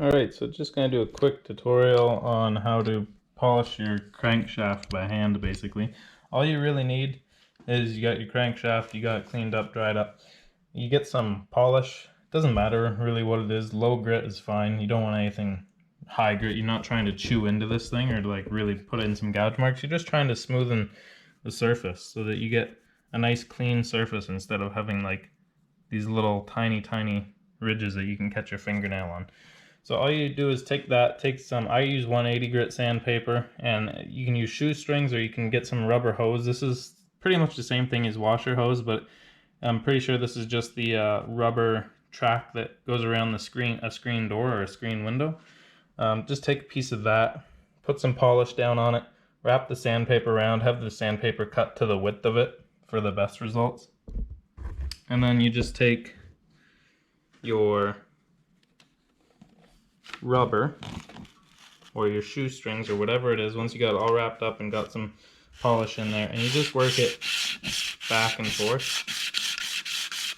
Alright, so just going to do a quick tutorial on how to polish your crankshaft by hand, basically. All you really need is you got your crankshaft, you got it cleaned up, dried up. You get some polish. Doesn't matter really what it is. Low grit is fine. You don't want anything high grit. You're not trying to chew into this thing or to like really put in some gouge marks. You're just trying to smoothen the surface so that you get a nice clean surface instead of having like these little tiny ridges that you can catch your fingernail on. So all you do is take some, I use 180 grit sandpaper, and you can use shoestrings or you can get some rubber hose. This is pretty much the same thing as washer hose, but I'm pretty sure this is just the rubber track that goes around the screen, a screen door or a screen window. Just take a piece of that, put some polish down on it, wrap the sandpaper around, have the sandpaper cut to the width of it for the best results. And then you just take your rubber or your shoestrings or whatever it is, once you got it all wrapped up and got some polish in there, and you just work it back and forth.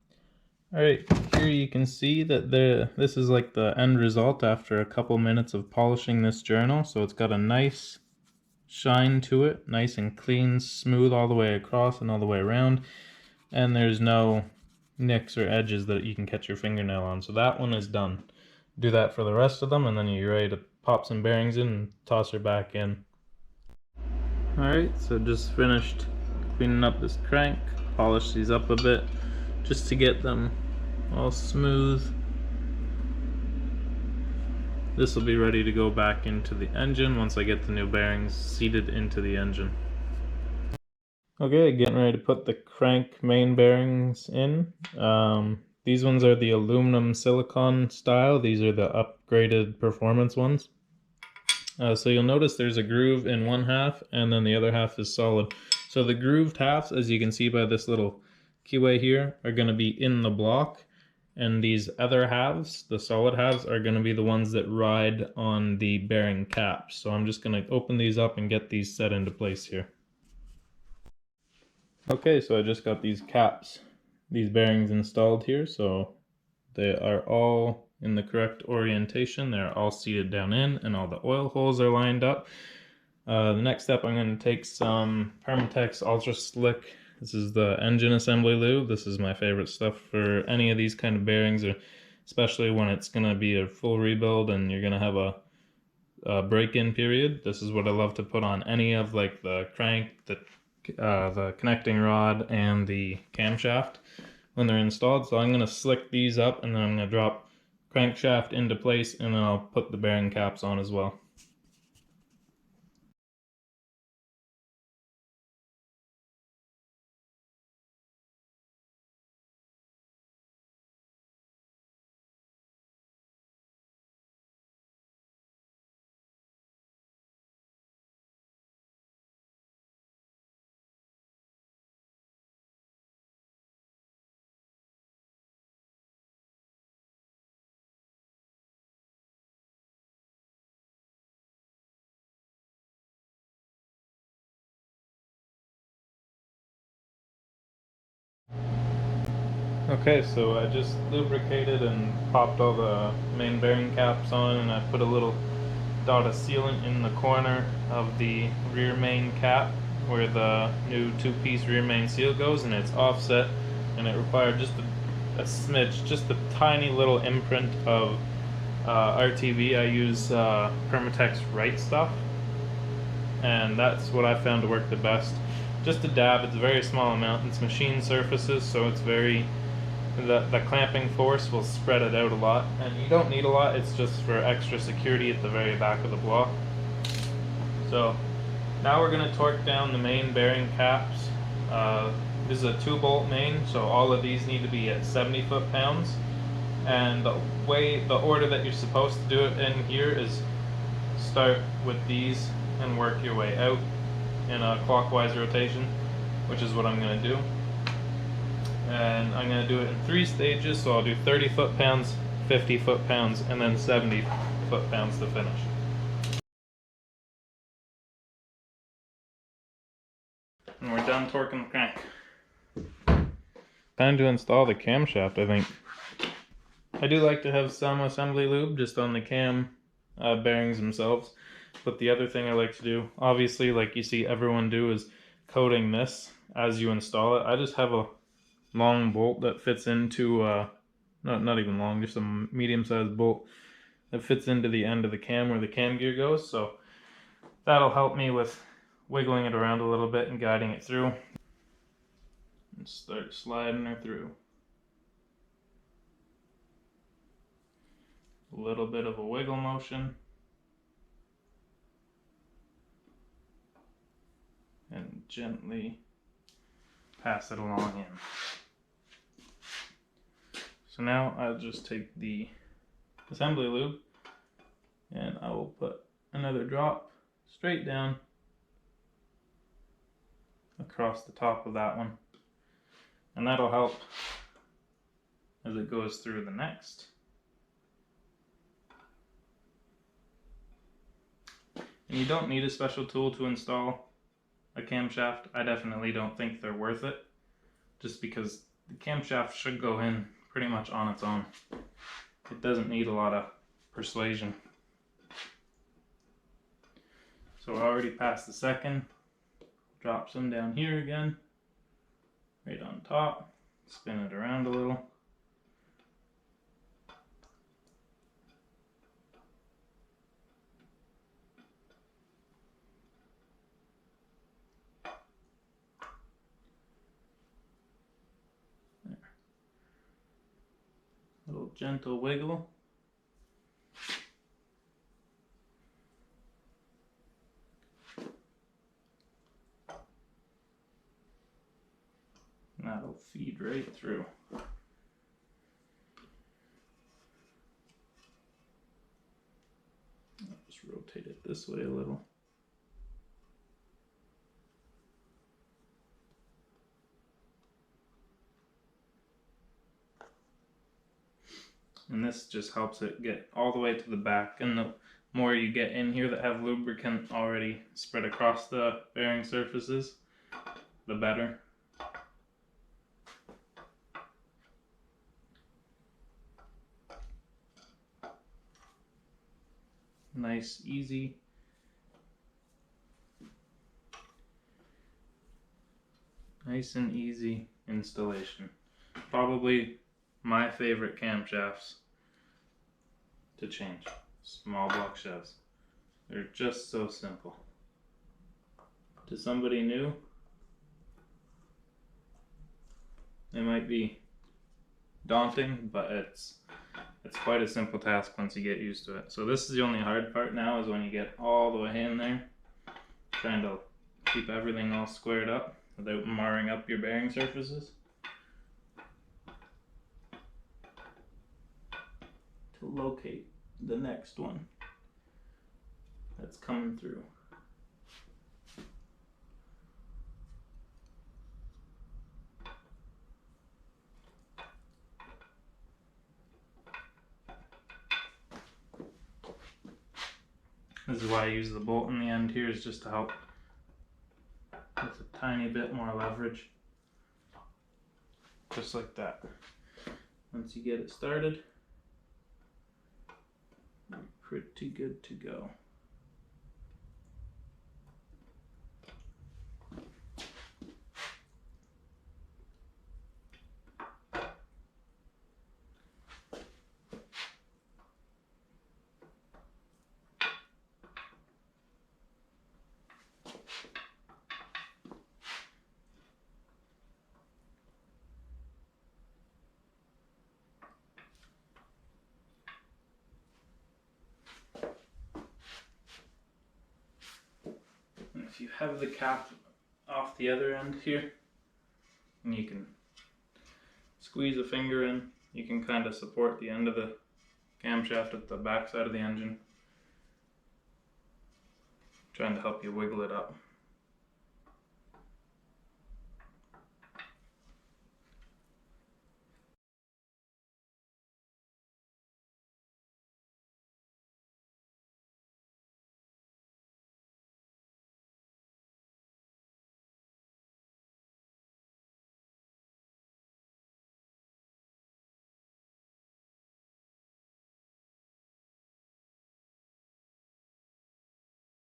Alright, here you can see that this is like the end result after a couple minutes of polishing this journal. So it's got a nice shine to it, nice and clean, smooth all the way across and all the way around, and there's no nicks or edges that you can catch your fingernail on. So that one is done. Do that for the rest of them, and then you're ready to pop some bearings in and toss her back in. Alright, so just finished cleaning up this crank, polished these up a bit just to get them all smooth. This will be ready to go back into the engine once I get the new bearings seated into the engine. Okay, getting ready to put the crank main bearings in. These ones are the aluminum silicon style. These are the upgraded performance ones. So you'll notice there's a groove in one half and then the other half is solid. So the grooved halves, as you can see by this little keyway here, are going to be in the block, and these other halves, the solid halves, are going to be the ones that ride on the bearing caps. So I'm just going to open these up and get these set into place here. Okay, so I just got these caps, these bearings installed here, so they are all in the correct orientation. They're all seated down in, and all the oil holes are lined up. The next step, I'm going to take some Permatex Ultra Slick. This is the engine assembly lube. This is my favorite stuff for any of these kind of bearings, or especially when it's going to be a full rebuild and you're going to have a break-in period. This is what I love to put on any of like the crank, the connecting rod, and the camshaft when they're installed. So I'm going to slick these up, and then I'm going to drop crankshaft into place, and then I'll put the bearing caps on as well. Okay, so I just lubricated and popped all the main bearing caps on, and I put a little dot of sealant in the corner of the rear main cap where the new two-piece rear main seal goes, and it's offset, and it required just a smidge, just a tiny little imprint of RTV. I use Permatex Right Stuff, and that's what I found to work the best. Just a dab. It's a very small amount. It's machine surfaces, so it's very, the clamping force will spread it out a lot, and you don't need a lot. It's just for extra security at the very back of the block. So now we're going to torque down the main bearing caps. This is a 2-bolt main, so all of these need to be at 70 foot-pounds. And the order that you're supposed to do it in here is start with these and work your way out in a clockwise rotation, which is what I'm going to do. And I'm going to do it in 3 stages, so I'll do 30 foot-pounds, 50 foot-pounds, and then 70 foot-pounds to finish. And we're done torquing the crank. Time to install the camshaft, I think. I do like to have some assembly lube just on the cam bearings themselves. But the other thing I like to do, obviously, like you see everyone do, is coating this as you install it. I just have a long bolt that fits into, not even long, just a medium-sized bolt that fits into the end of the cam where the cam gear goes. So that'll help me with wiggling it around a little bit and guiding it through. And start sliding her through. A little bit of a wiggle motion. And gently pass it along in. So now I'll just take the assembly lube and I will put another drop straight down across the top of that one. And that'll help as it goes through the next. And you don't need a special tool to install a camshaft. I definitely don't think they're worth it, just because the camshaft should go in pretty much on its own. It doesn't need a lot of persuasion. So I already passed the second. Drop some down here again, right on top. Spin it around a little. There. Little gentle wiggle. And that'll feed right through. I'll just rotate it this way a little. And this just helps it get all the way to the back, and the more you get in here that have lubricant already spread across the bearing surfaces, the better. Nice, easy. Nice and easy installation. Probably my favorite camshafts to change. Small block shafts. They're just so simple. To somebody new, they might be daunting, but it's quite a simple task once you get used to it. So this is the only hard part now, is when you get all the way in there, trying to keep everything all squared up without marring up your bearing surfaces. To locate the next one that's coming through. This is why I use the bolt in the end here, is just to help with a tiny bit more leverage. Just like that. Once you get it started, you're pretty good to go. If you have the cap off the other end here, and you can squeeze a finger in, you can kind of support the end of the camshaft at the back side of the engine, trying to help you wiggle it up.